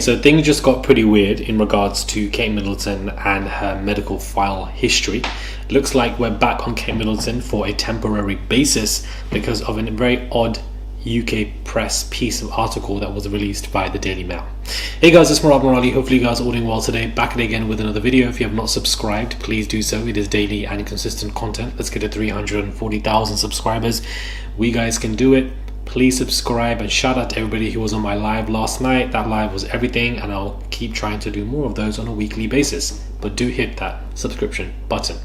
So things just got pretty weird in regards to Kate Middleton and her medical file history. Looks like we're back on Kate Middleton for a temporary basis because of a very odd UK press piece of article that was released by the Daily Mail. Hey guys, it's Murad Morali. Hopefully you guys are all doing well today. Back again with another video. If you have not subscribed, please do so. It is daily and consistent content. Let's get to 340,000 subscribers. We guys can do it. Please subscribe, and shout out to everybody who was on my live last night. That live was everything, and I'll keep trying to do more of those on a weekly basis. But do hit that subscription button.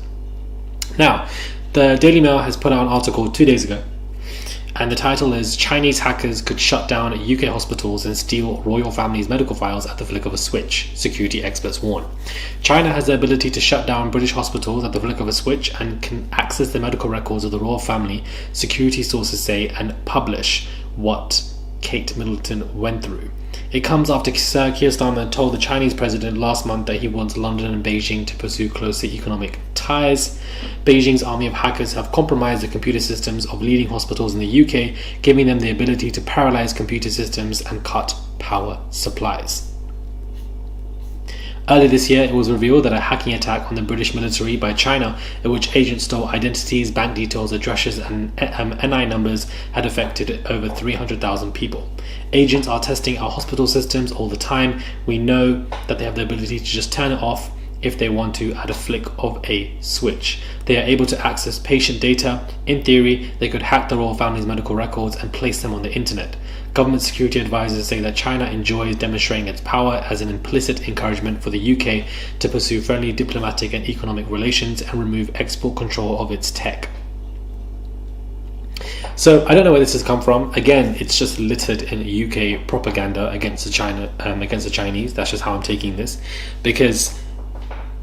Now, the Daily Mail has put out an article 2 days ago, and the title is "Chinese hackers could shut down UK hospitals and steal royal family's medical files at the flick of a switch, security experts warn." China has the ability to shut down British hospitals at the flick of a switch and can access the medical records of the royal family, security sources say, and publish what Kate Middleton went through. It comes after Sir Keir Starmer told the Chinese president last month that he wants London and Beijing to pursue closer economic ties. Beijing's army of hackers have compromised the computer systems of leading hospitals in the UK, giving them the ability to paralyze computer systems and cut power supplies. Earlier this year, it was revealed that a hacking attack on the British military by China, in which agents stole identities, bank details, addresses, and NI numbers, had affected over 300,000 people. Agents are testing our hospital systems all the time. We know that they have the ability to just turn it off if they want to at a flick of a switch. They are able to access patient data. In theory, they could hack the royal family's medical records and place them on the internet. Government security advisors say that China enjoys demonstrating its power as an implicit encouragement for the UK to pursue friendly diplomatic and economic relations and remove export control of its tech. So I don't know where this has come from. Again, it's just littered in UK propaganda against the Chinese. That's just how I'm taking this, because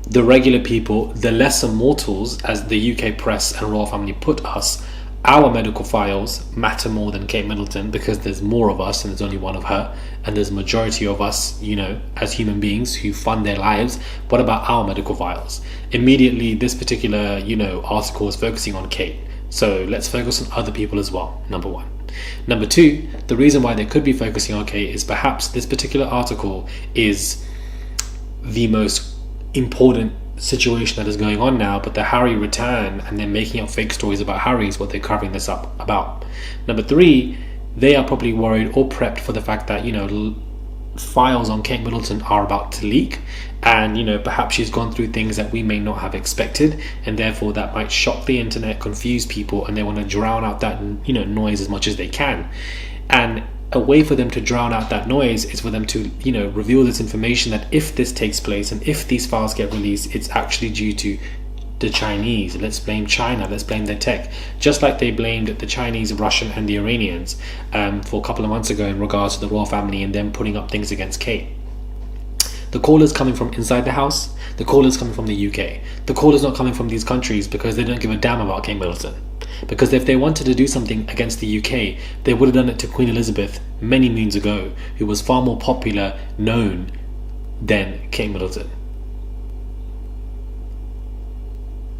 the regular people, the lesser mortals, as the UK press and royal family put us, our medical files matter more than Kate Middleton because there's more of us and there's only one of her, and there's a majority of us, as human beings who fund their lives. What about our medical files? Immediately, this particular, article is focusing on Kate. So let's focus on other people as well, number one. Number two, the reason why they could be focusing on Kate is perhaps this particular article is the most important situation that is going on now, but the Harry return and they're making up fake stories about Harry is what they're covering this up about. Number three, they are probably worried or prepped for the fact that files on Kate Middleton are about to leak, and perhaps she's gone through things that we may not have expected, and therefore that might shock the internet, confuse people, and they want to drown out that noise as much as they can. And a way for them to drown out that noise is for them to reveal this information that if this takes place and if these files get released, it's actually due to the Chinese. Let's blame China, let's blame their tech, just like they blamed the Chinese, Russian and the Iranians for a couple of months ago in regards to the royal family and them putting up things against Kate. The call is coming from inside the house, the call is coming from the UK. The call is not coming from these countries because they don't give a damn about Kate Middleton. Because if they wanted to do something against the UK, they would have done it to Queen Elizabeth many moons ago, who was far more popular, known than Kate Middleton.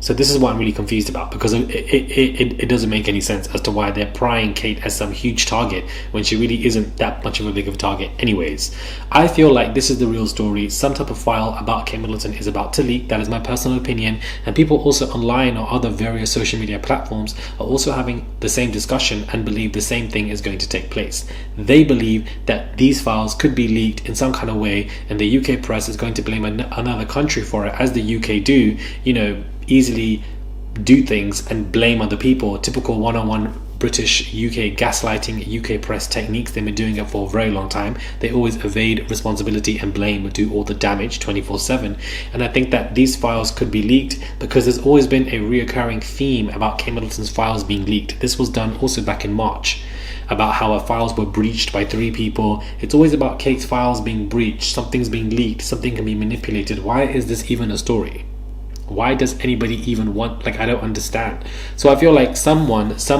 So this is what I'm really confused about, because it doesn't make any sense as to why they're prying Kate as some huge target when she really isn't that much of a big of a target anyways. I feel like this is the real story. Some type of file about Kate Middleton is about to leak. That is my personal opinion, and people also online or other various social media platforms are also having the same discussion and believe the same thing is going to take place. They believe that these files could be leaked in some kind of way, and the UK press is going to blame another country for it, as the UK do, easily do things and blame other people. Typical one-on-one British UK gaslighting, UK press techniques. They've been doing it for a very long time. They always evade responsibility and blame and do all the damage 24/7. And I think that these files could be leaked because there's always been a reoccurring theme about Kate Middleton's files being leaked. This was done also back in March, about how her files were breached by 3 people. It's always about Kate's files being breached, something's being leaked, something can be manipulated. Why is this even a story? Why does anybody even want, I don't understand. So I feel like some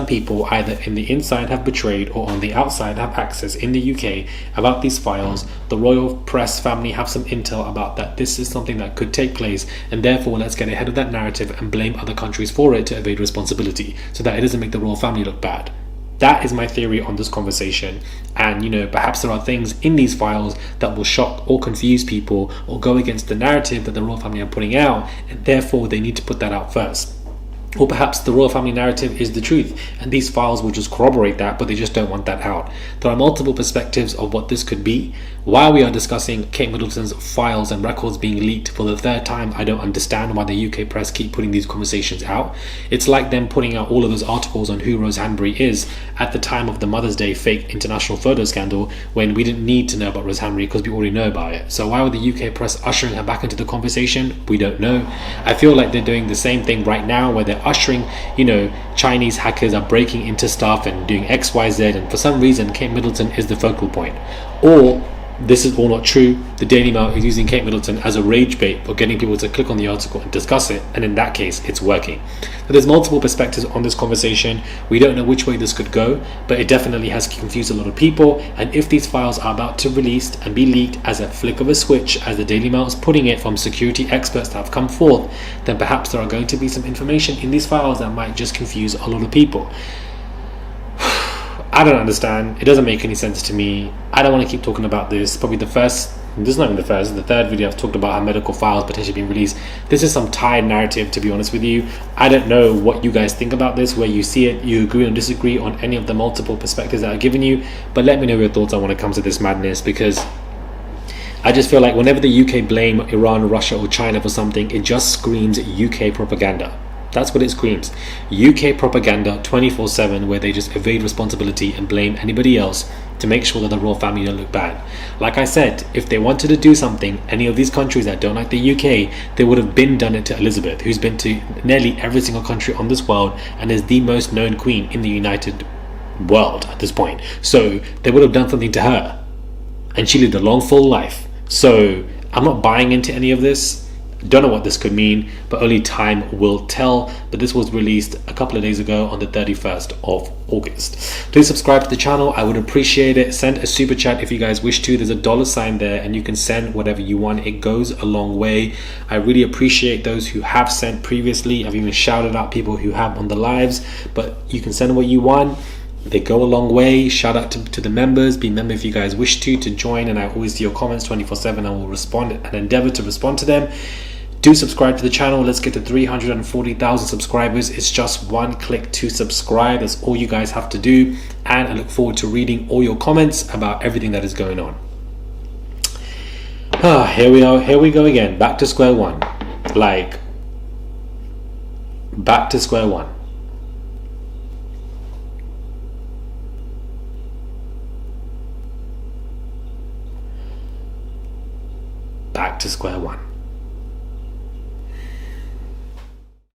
people either in the inside have betrayed or on the outside have access in the UK about these files. The royal press family have some intel about that this is something that could take place, and therefore let's get ahead of that narrative and blame other countries for it to evade responsibility so that it doesn't make the royal family look bad. That is my theory on this conversation. And, perhaps there are things in these files that will shock or confuse people or go against the narrative that the royal family are putting out, and therefore they need to put that out first. Or perhaps the royal family narrative is the truth, and these files will just corroborate that, but they just don't want that out. There are multiple perspectives of what this could be. While we are discussing Kate Middleton's files and records being leaked for the third time, I don't understand why the UK press keep putting these conversations out. It's like them putting out all of those articles on who Rose Hanbury is at the time of the Mother's Day fake international photo scandal, when we didn't need to know about Rose Hanbury because we already know about it. So why would the UK press ushering her back into the conversation? We don't know. I feel like they're doing the same thing right now, where they're ushering, Chinese hackers are breaking into stuff and doing XYZ, and for some reason Kate Middleton is the focal point. Or this is all not true. The Daily Mail is using Kate Middleton as a rage bait for getting people to click on the article and discuss it, and in that case it's working. So there's multiple perspectives on this conversation. We don't know which way this could go, but it definitely has confused a lot of people. And if these files are about to release and be leaked as a flick of a switch, as the Daily Mail is putting it, from security experts that have come forth, then perhaps there are going to be some information in these files that might just confuse a lot of people. I don't understand. It doesn't make any sense to me. I don't want to keep talking about this. Probably the third video I've talked about how medical files potentially being released. This is some tired narrative, to be honest with you. I don't know what you guys think about this, where you see it, you agree or disagree on any of the multiple perspectives that I've given you, but let me know your thoughts on when it comes to this madness, because I just feel like whenever the UK blame Iran, Russia or China for something, it just screams UK propaganda. That's what it screams. UK propaganda 24/7, where they just evade responsibility and blame anybody else to make sure that the royal family don't look bad. Like I said, if they wanted to do something, any of these countries that don't like the UK, they would have been done it to Elizabeth, who's been to nearly every single country on this world and is the most known queen in the United world at this point. So they would have done something to her, and she lived a long, full life. So I'm not buying into any of this. Don't know what this could mean, but only time will tell. But this was released a couple of days ago on the 31st of August. Please subscribe to the channel. I would appreciate it. Send a super chat if you guys wish to. There's a $ there, and you can send whatever you want. It goes a long way. I really appreciate those who have sent previously. I've even shouted out people who have on the lives, but you can send what you want. They go a long way. Shout out to the members. Be a member if you guys wish to join, and I always see your comments 24/7. I will respond and endeavor to respond to them. Do subscribe to the channel. Let's get to 340,000 subscribers. It's just one click to subscribe. That's all you guys have to do. And I look forward to reading all your comments about everything that is going on. Here we are. Here we go again. Back to square one. Back to square one. Back to square one.